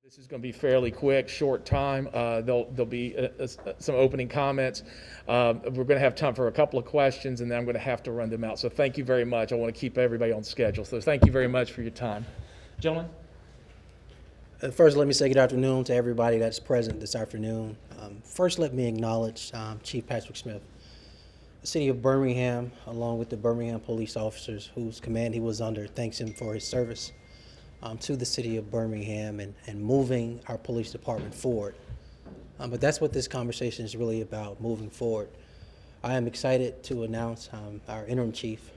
This is going to be fairly quick, short time. There'll be some opening comments. We're going to have time for a couple of questions, and then I'm going to have to run them out. So thank you very much. I want to keep everybody on schedule. So thank you very much for your time. Gentlemen? First, let me say good afternoon to everybody that's present this afternoon. First, let me acknowledge Chief Patrick Smith. The city of Birmingham, along with the Birmingham police officers whose command he was under, thanks him for his service to the city of Birmingham and moving our police department forward. But that's what this conversation is really about, moving forward. I am excited to announce our interim chief,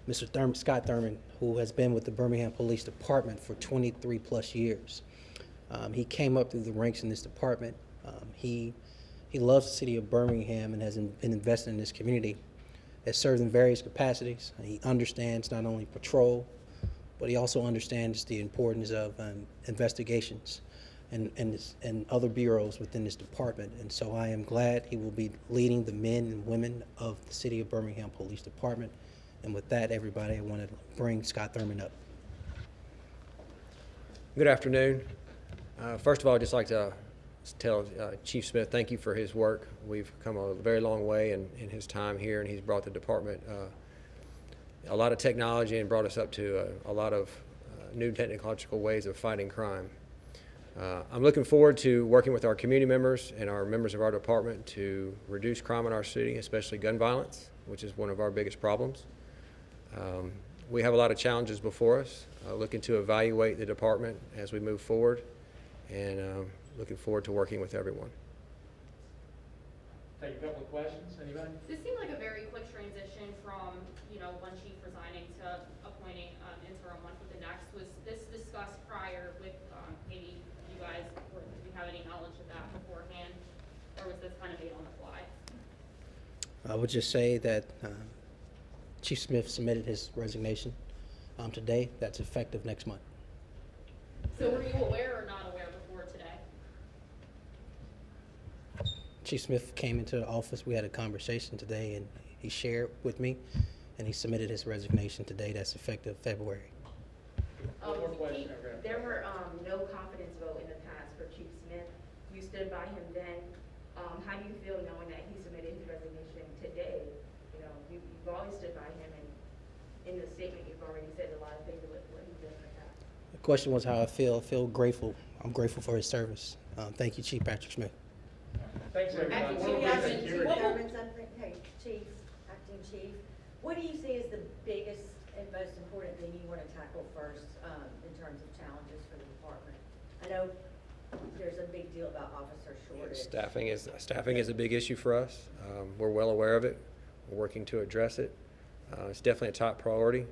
Mr. Scott Thurmond, who has been with the Birmingham Police Department for 23 plus years. He came up through the ranks in this department. He loves the city of Birmingham and has been invested in this community, has served in various capacities. He understands not only patrol, but he also understands the importance of investigations and other bureaus within this department. And so I am glad he will be leading the men and women of the city of Birmingham Police Department. And with that, everybody, I want to bring Scott Thurmond up. Good afternoon. First of all, I'd just like to tell Chief Smith thank you for his work. We've come a very long way in his time here, and he's brought the department a lot of technology and brought us up to a lot of new technological ways of fighting crime. I'm looking forward to working with our community members and our members of our department to reduce crime in our city, especially gun violence, which is one of our biggest problems. We have a lot of challenges before us, looking to evaluate the department as we move forward, and looking forward to working with everyone. Take a couple of questions. Anybody? This seemed like a very quick transition from, one chief resigning to appointing an interim one for the next. Was this discussed prior with maybe you guys, or did you have any knowledge of that beforehand, or was this kind of made on the fly? I would just say that Chief Smith submitted his resignation today. That's effective next month. So were you aware or not aware before today? Chief Smith came into the office. We had a conversation today, and he shared with me, and he submitted his resignation today. That's effective February. There were no confidence vote in the past for Chief Smith. You stood by him then. How do you feel knowing that he submitted his resignation today? You've always stood by him, and in the statement you've already said a lot of things about what he did in the past. The question was how I feel. I feel grateful. I'm grateful for his service. Thank you, Chief Patrick Smith. Thanks, everybody. Hey, Chief, Acting Chief, what do you see as the biggest and most important thing you want to tackle first in terms of challenges for the department? I know there's a big deal about officer shortage. Staffing is a big issue for us. We're well aware of it. We're working to address it. It's definitely a top priority,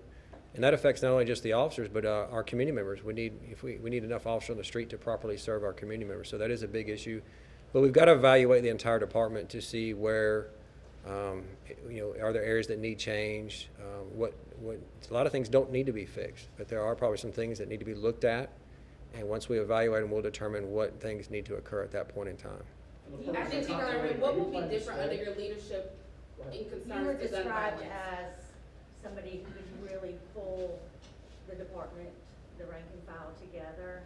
and that affects not only just the officers, but our community members. We need enough officers on the street to properly serve our community members. So that is a big issue. But we've got to evaluate the entire department to see where, are there areas that need change? A lot of things don't need to be fixed, but there are probably some things that need to be looked at. And once we evaluate them, we'll determine what things need to occur at that point in time. Acting Chief Thurmond, what will be different under your leadership in concerns You were to gun described violence? as somebody who could really pull the department, the rank and file together.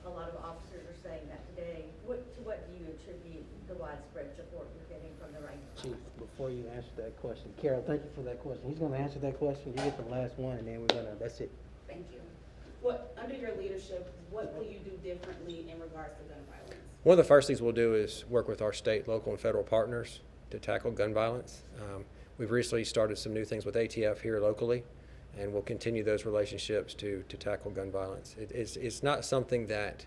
A lot of officers are saying that today. To what do you attribute the widespread support you're getting from the rank and Chief, file? before you answer that question, Carol, thank you for that question. He's going to answer that question. You get the last one, and then that's it. Thank you. Under your leadership, what will you do differently in regards to gun violence? One of the first things we'll do is work with our state, local, and federal partners to tackle gun violence. We've recently started some new things with ATF here locally, and we'll continue those relationships to tackle gun violence. It's not something that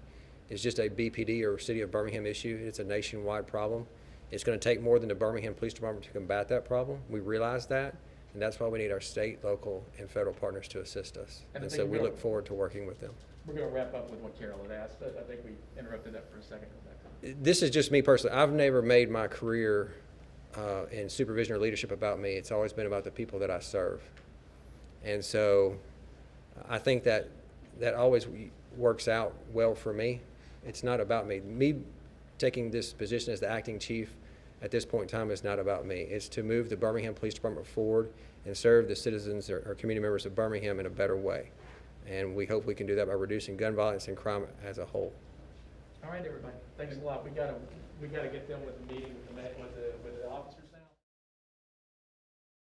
is just a BPD or City of Birmingham issue. It's a nationwide problem. It's going to take more than the Birmingham Police Department to combat that problem. We realize that, and that's why we need our state, local, and federal partners to assist us. And so we look forward to working with them. We're going to wrap up with what Carol had asked. I think we interrupted that for a second. Go back to it. This is just me personally. I've never made my career in supervision or leadership about me. It's always been about the people that I serve. And so I think that always works out well for me. It's not about me. Me taking this position as the acting chief at this point in time is not about me. It's to move the Birmingham Police Department forward and serve the citizens or community members of Birmingham in a better way. And we hope we can do that by reducing gun violence and crime as a whole. All right, everybody, thanks a lot. We gotta get them with the meeting with the office